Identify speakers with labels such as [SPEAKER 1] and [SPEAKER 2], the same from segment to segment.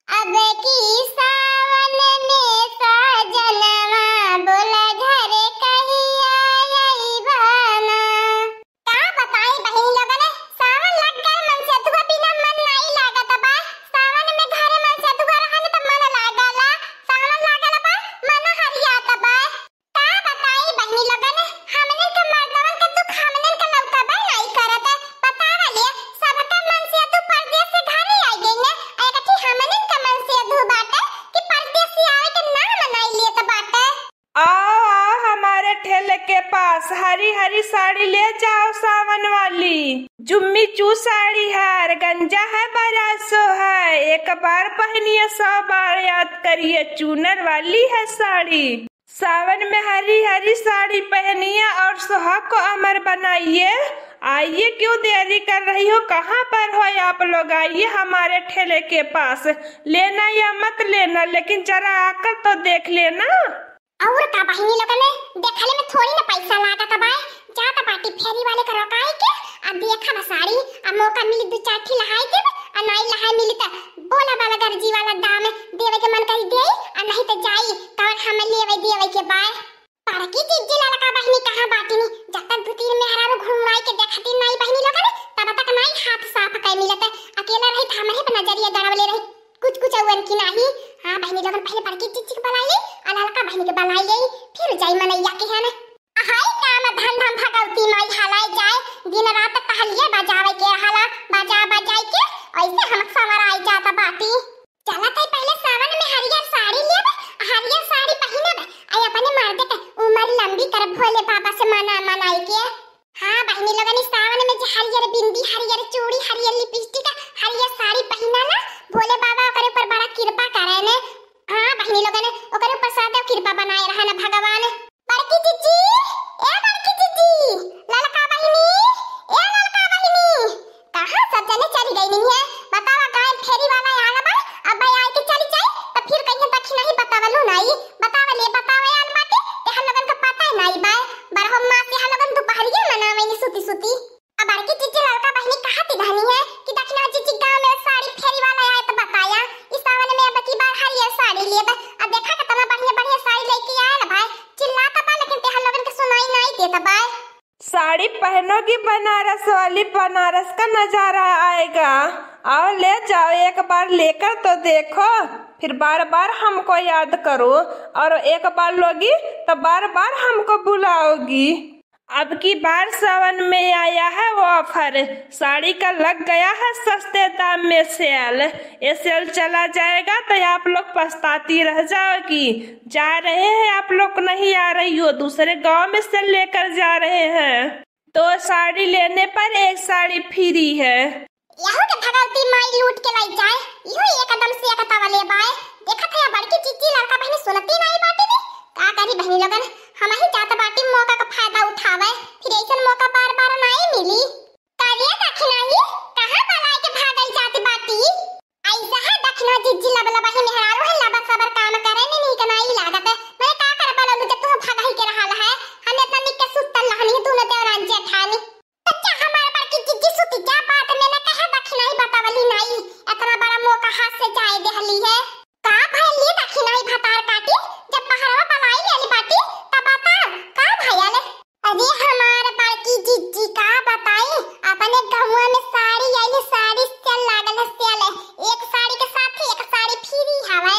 [SPEAKER 1] अब की सावन में साजनवा बोला घर कहिया अइबाना। का बताई बहिन लोगन सावन लग गए मन से अथवा बिना मन नहीं लागत बा। सावन में घर मन से अथवा रहन त मन लागला। सावन लागल बा मन हरियात बा। का बताई बहिन लोगन हमने के मर्दवन के दुख हमने के लौका बा नहीं करत। बतावा ले सबका मन से तू परदेश से घरे आ गई ना। अरे हमने के मन से अधू बाटे कि परदेश से आवे के ना मनाई लिए त बाटे।
[SPEAKER 2] आओ हमारे ठेले के पास हरी हरी साड़ी ले जाओ सावन वाली। जुम्मी चू साड़ी है, गंजा है, बरासो है। एक बार पहनिए 100 बार याद करिए, चूनर वाली है साड़ी। सावन में हरी हरी साड़ी पहनिए और सुहाग को अमर बनाइए। आइए, क्यों देरी कर रही हो? कहाँ पर हो आप लोग? आइए हमारे ठेले के पास। लेना या मत लेना, लेकिन जरा आकर तो देख लेना।
[SPEAKER 1] और का बहिनी लोगन देखले में थोड़ी ना पैसा लागत बा। जात बाटी फेरी वाले का रोकाई के आ देखा ना साड़ी आ मौका मिली दू चार ठी लहाई देब आ नहीं लहाई मिली त बोला वाला दर्जी वाला दाम देवे के मन करी दे आ नहीं त जाई तवन हम लेवे देवे के बा। पर की जिज्जी लाला का बहिनी कहां बाटी नी जब तक दू तीन में हरारो घुमाई के देखती नहीं बहिनी लोगन तब तक नहीं हाथ साफ कर मिलत। अकेला रही त हमरे पे नजरिया दड़वले रही कुछ अवन की नहीं। हां बहिनी लोगन पहले पर की चिचिक बनाई अलाला का बहिनी के बनाई फिर जाई मनैया के है ना। हाय काम धन धन भगवती माई हलाई जाए दिन रात तहलिए बजावे के हाला बजाई के ऐसे हम समर आई जाता बाटी। चला तई पहले सावन में हरियर साड़ी लेब हरियर साड़ी पहिनब आई अपने मर्द के उम्र लंबी कर भोले बाबा से मनाई के। हां बहिनी लोगन सावन में हरियर बिंदी हरियर चूड़ी हरियर लिपस्टिक हरियर साड़ी पहिना ना भोले बाबा ओकरे ऊपर बड़ा कृपा करे ने। हां बहिनी लोगन ओकरे ऊपर सदा कृपा बनाए रहना भगवान। बड़की जीजी ललका बहिनी ललका बहिनी कहां सब जने चली गई नहीं है? बतावा गाय फेरी वाला आला बा अब भाई आए के चली जाए तो फिर कहीं तक नहीं बतावलू नहीं बतावे आल बाटे ते हम लोगन का पता नहीं बा। बरहो मां से हम लोगन दोपहरिया मनावे नी सुती अब बड़की जीजी ललका बहिनी कहां ती धनी है कि दक्षिणा जीजी गांव में साड़ी फेरी वाला आए तो बताया इस सावन में अब की बार हरियर साड़ी लेब अब देखा कितना बढ़िया साड़ी लेके आयल भाई चिल्लाता बा लेकिन ते हम लोगन के सुनाई नहीं देता बा।
[SPEAKER 2] साड़ी पहनोगी बनारस वाली, बनारस का नजारा आएगा। आओ ले जाओ, एक बार लेकर तो देखो, फिर बार बार हमको याद करो और एक बार लोगी तो बार बार हमको बुलाओगी। अब की बार सावन में आया है वो ऑफर, साड़ी का लग गया है सस्ते दाम में सेल। ये सेल चला जाएगा तो आप लोग पछताती रह जाओगी। जा रहे हैं आप लोग, नहीं आ रही हो, दूसरे गांव में से लेकर जा रहे हैं। 2 साड़ी लेने पर 1 साड़ी फ्री है।
[SPEAKER 1] यहो के भगवती माई लूट के लाई जाए इहो एकदम से एक तवा ले बाए। देखत है बड़की जीजी लड़का बहनी सुनती नहीं बाटे ने का करी बहनी लोगन हम ही जात बाटी मौका का फायदा उठावे फिर ऐसा मौका बार बार नहीं मिली। कालिया दक्षिणा ही कहां पलाई के भागल जाती बाटी ऐसा है दक्षिणा जीजी लबला बही मेहरारू है लबा सबर काम करे नहीं कनाई लागत मैं का कर बोलू जब तू भागा ही के रहा है हमें इतना निक के सुतल रहनी तू न देवरान जेठानी अच्छा हमारे बड़की जीजी सुती जा बात में न कहे दक्षिणा ही बतावली नहीं इतना बड़ा मौका हाथ से जाए देहली है का भैली दक्षिणा ही भतार काटी जब बहरवा पलाई लेली बाटी तब बता का भैया अरे हमारे बड़की जीजी का बताई अपने गांव में साड़ी आइले साड़ी चल लागल सेल एक साड़ी के साथ एक साड़ी फ्री हवे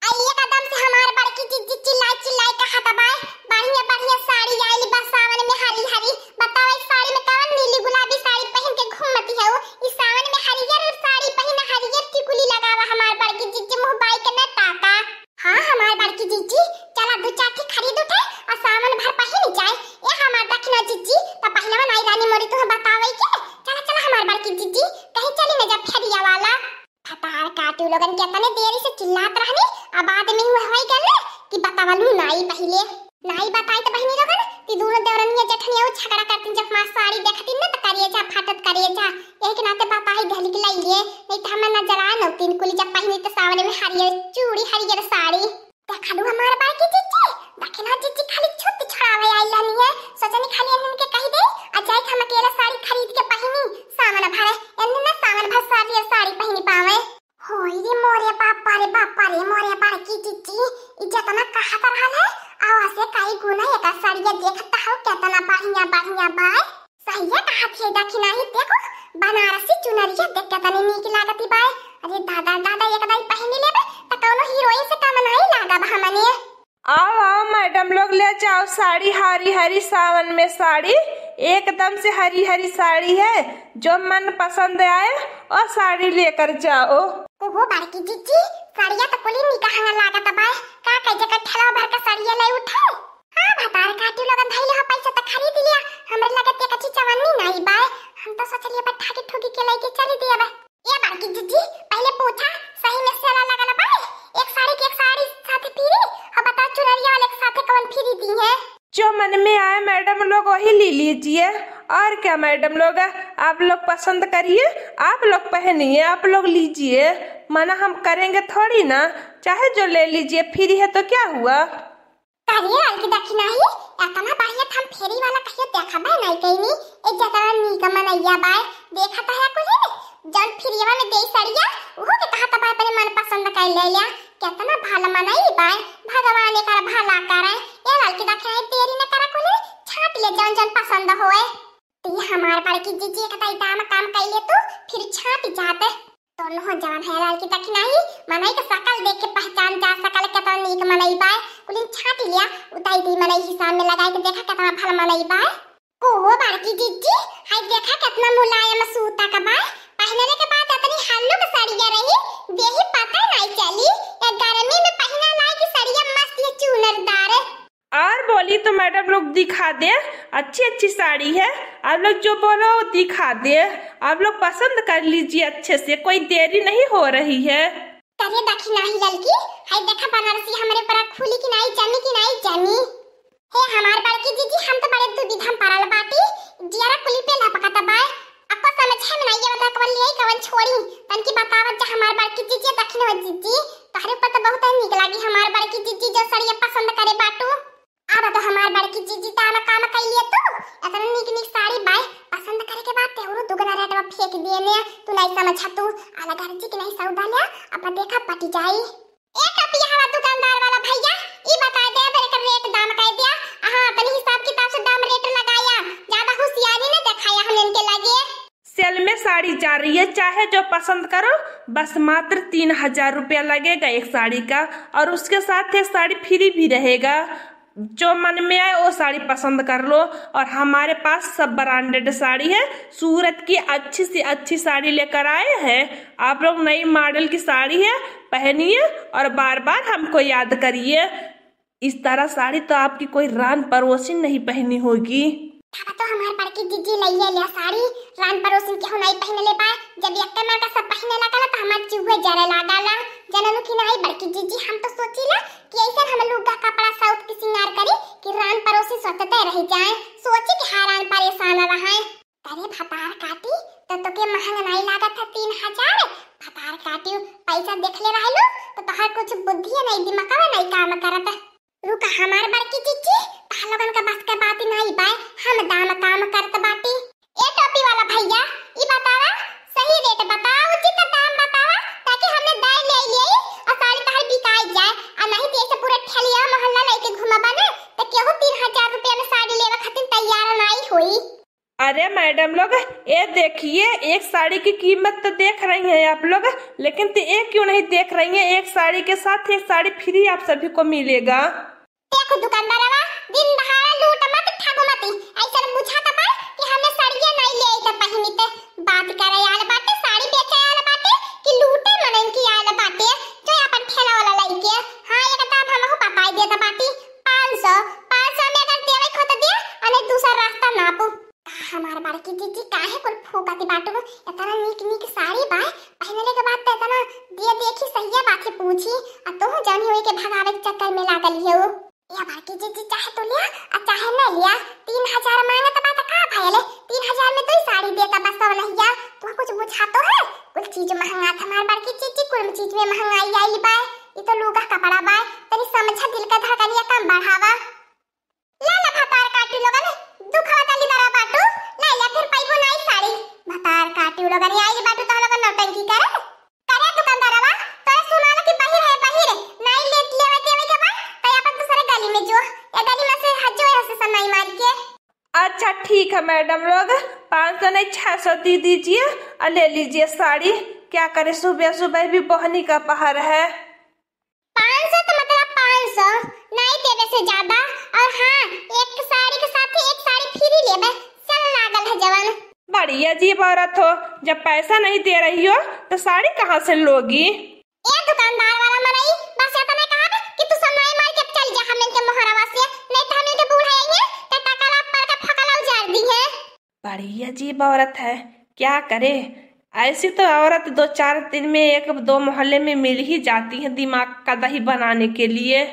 [SPEAKER 1] आई एकदम से हमारे बड़की जीजी चिल्लाई कहा तबाय बढ़िया साड़ी आइली बस सावन में हरी हरी बताओ इस साड़ी में कौन नीली गुलाबी साड़ी पहन के घूमती है वो इस सावन में हरियर साड़ी पहन हरियर टिकुली लगावा हमारे बड़की जीजी मुंह बाई के न ताका। हां हमारे बड़की जीजी चला 2 चाटी खरीद उठे और सावन भर पहन जाए ए हमार दक्षिणा जीजी त पहलवा नहीं रानी मोरी तो बतावे के चला हमार बड़की जीजी कहीं चली न जा फेरिया वाला फटार काटू लोगन के तने देरी से चिल्लात रहनी अब बाद में हुआ होई गल कि बतावलू नहीं पहले नहीं बताई तो बहिनी लोगन कि दोनों देवरनिया जेठनिया झगड़ा करती जब मां साड़ी देखती न त करिए जा फाटत करिए जा एक नाते बात ही ढल के लाइए नहीं तो हम नजर आ न तीन कुली जब पहनी तो सावन में हरियर चूड़ी हरियर साड़ी देखा दू हमार बाकी जीजी दक्षिणा जीजी खाली छुट्टी छड़ावे आई लानी है सोचनी खाली इनन के कह दे आ जाए हम अकेला साड़ी खरीद के पहनी सावन भरे इनन ना सावन भर साड़ी पहनी पावे होई रे मोरे बाप बापा रे मोरे बड़की चिच्ची इज्जत ना कहा कर रहल है आवा से काई गुना एक साड़िया देखता हो कितना बढ़िया बढ़िया बाय सही है कहा थे देखी नहीं देखो बनारसी चुनरिया देख कितनी नीक लागती बाय अरे दादा दादा एक दाई पहन लेबे त कौनो हीरोइन से कम नहीं लागब हमने।
[SPEAKER 2] आओ आओ मैडम लोग ले जाओ साड़ी, हरी हरी सावन में साड़ी, एकदम से हरी हरी साड़ी है, जो मन पसंद आए और साड़ी लेकर जाओ।
[SPEAKER 1] ओहो बड़की जीजी साड़िया तो कोली निकाहंगा लागत बाय का कई जगह ठेला भर का साड़िया ले उठाओ। हां भतार काटी लगन धइले हो पैसा तो खरीद लिया हमरे लगे ते कच्ची चवन्नी नहीं बाय हम तो सोचलिए बैठा के ठोकी के लेके चली दिया बाय। ये बड़की जीजी पहले पूछा सही में सेला लगल बाय एक साड़ी साथे फ्री और बता चुनरिया वाले के साथे कौन फ्री दी है।
[SPEAKER 2] जो मन में आए मैडम लोग वही ले लीजिए। और क्या मैडम लोग आप लोग पसंद करिए, आप लोग पहनिए, आप लोग लीजिए, मना हम करेंगे थोड़ी ना, चाहे जो ले लीजिए, फ्री है तो क्या हुआ।
[SPEAKER 1] करिए अलकी दक्षिणा ही इतना बढ़िया हम फेरी वाला कहियो देखा बाय नहीं कहीं एक जगह नीक मनैया बाय देखा तो है कुछ जब फ्रीवा में दे साड़िया वो के कहा तब अपने मन पसंद कर ले लिया कितना भला मनाई बाय भगवान ने कर भला करे ये अलकी दक्षिणा तेरी ने करा कोने छाट ले जन जन पसंद होए ती हमार बड़की जीजी का ताई काम कर ले तू फिर छाट जाते दोनों हो जान है अलकी दक्षिणा ही मनाई का शकल देख के पहचान जा सकल कितना नीक मनाई बाय कुलिन छाट लिया उताई दी मनाई हिसाब में लगाई के देखा कितना भला मनाई बाय ओहो बड़की जीजी हाय देखा कितना मुलायम सूता का बाय पहनने के बाद इतनी हल्लू की साड़ियां रही देही पता नहीं चली या गर्मी में पहना लाई की साड़ियां मस्त ये चुनरदार है।
[SPEAKER 2] और बोली तो मैडम लोग दिखा दे, अच्छी अच्छी साड़ी है, आप लोग जो बोलो वो दिखा दे, आप लोग पसंद कर लीजिए अच्छे से, कोई देरी नहीं हो रही है।
[SPEAKER 1] करे देखी नहीं लड़की हाय देखा बनारसी हमारे पर खुली की नहीं जानी हे हमार बड़की जीजी हम तो बड़े दुविधा परल बाटी जियारा कुली पे लपकता बाय आपको समझ में नहीं बता कवन ले कवन छोड़ी तन की बतावत जा हमार बड़की जीजी दक्षिण हो जीजी तहरे पर तो बहुत नीक लागी हमार बड़की जीजी जो साड़ियां पसंद करे बाटू अब तो हमार बड़की जीजी काम कर लिए तू इतना नीक साड़ी बाय पसंद करे के बाद तेरो दुगना रेट में फेंक दिए ने तू नहीं समझ तू अलग घर जी के नहीं सौदा ले अब देखा पटी जाई ए टपिया हवा दुकानदार वाला भैया ई बता दे बरे का रेट दाम कह दिया हां तनी हिसाब किताब से दाम रेट लगाया ज्यादा होशियारी ने दिखाया हम इनके लगे
[SPEAKER 2] सेल में साड़ी जा रही है, चाहे जो पसंद करो, बस मात्र 3000 रुपया लगेगा एक साड़ी का और उसके साथ एक साड़ी फ्री भी रहेगा। जो मन में आए वो साड़ी पसंद कर लो और हमारे पास सब ब्रांडेड साड़ी है, सूरत की अच्छी से अच्छी साड़ी लेकर आए हैं। आप लोग नई मॉडल की साड़ी है, पहनिए और बार बार हमको याद करिए। इस तरह साड़ी तो आपकी कोई रान पड़ोसी नहीं पहनी होगी।
[SPEAKER 1] तो हमार बड़की जीजी लइए ले साड़ी रान पड़ोसी के नहीं पहने ले पाए जब एक में का सब पहने लागला तो हमार चूहे जरे लागला जननु की नहीं बड़की जीजी हम तो सोचीला कि ऐसा हम लोग का कपड़ा साउथ की सिंगार करी कि रान पड़ोसी सोचते रह जाए सोची कि हैरान परेशान रहे अरे भतार काटी तो के महंगा नहीं लागत था 3000 भतार काटी पैसा देख ले रहलो तो तोहर कुछ बुद्धि नहीं दिमाग नहीं काम करत रुका हमार बड़की जीजी पहलगन का बस का बात नहीं बाय हम दाम काम करत बाटी ए टोपी वाला भैया ई बतावा सही रेट बताओ उचित दाम बतावा ताकि हमने दाई ले लिए और साड़ी तहर बिकाई जाए और नहीं तो ऐसे पूरा ठेलिया मोहल्ला लेके घुमाबा ना तो केहू 3000 रुपया में साड़ी लेवा खातिर तैयार नहीं होई।
[SPEAKER 2] अरे मैडम लोग ये देखिए एक साड़ी की कीमत तो देख रही हैं आप लोग, लेकिन तो एक क्यों नहीं देख रही हैं, एक साड़ी के साथ एक साड़ी फ्री आप सभी को मिलेगा।
[SPEAKER 1] देखो दुकानदारवा दिन दहाड़ा लूट मत ठगो मत ऐसा बुझाता बा कि हमने साड़ियां नहीं ले आई त पहनी ते बात करे आल बाटे साड़ी बेचे आल बाटे कि लूटे मनन की आल बाटे जो अपन ठेला वाला लइके हां ये दाम हमहु बताई देता बाटी 500 में अगर देवे खो त दे अने दूसरा रास्ता नापू हमार बड़की जीजी काहे कुल फूकती बाटू इतना नीक साड़ी बा पहनले के बाद त इतना दिए देखी सही बात से पूछी आ तो जानी होई के भगावे के चक्कर में लागल हियो या बड़की जीजी चाहे तो लिया और चाहे न लिया 3000 मांगे तो बात का भइले 3000 में तो ही साड़ी देता बस वाला हिया तो कुछ बुझा तो है कुछ चीज महंगा था हमार बड़की जीजी कुल चीज में महंगाई आई बा ये तो लूगा कपड़ा बा तनी समझा दिल का धड़कनिया कम बढ़ावा ला ला भतार काटी लोगन दुखवा तली दरा बाटू ला ला फिर पाइबो नहीं साड़ी भतार काटी लोगन आई बाटू तो लोगन नौटंकी करे दुकानदारवा तोरे सुनाला कि सुनाई मार के।
[SPEAKER 2] अच्छा ठीक है मैडम लोग, 500 नहीं 600 दे दीजिए और ले लीजिए साड़ी। क्या करे, सुबह सुबह भी बहनी का पहर है।
[SPEAKER 1] 500 तो मतलब 500 नहीं देवे से ज्यादा। और हाँ, एक साड़ी के साथ ही एक साड़ी फ्री लेबे, चल लागल है जवन।
[SPEAKER 2] बड़ी अजीब औरत हो, जब पैसा नहीं दे रही हो तो साड़ी कहाँ से लोगी?
[SPEAKER 1] ए दुकानदार वाला मनई, बस ये तो मैं कहा कि तू सुनाई मार के चल जा हमन के मोहरवा से, नहीं तो हमन के बुढ़ाएंगे ते टकला पर के फकला उजाड़ दी है।
[SPEAKER 2] बड़ी अजीब औरत है, क्या करे। ऐसी तो औरत 2-4 दिन में 1-2 मोहल्ले में मिल ही जाती है दिमाग का दही बनाने के लिए।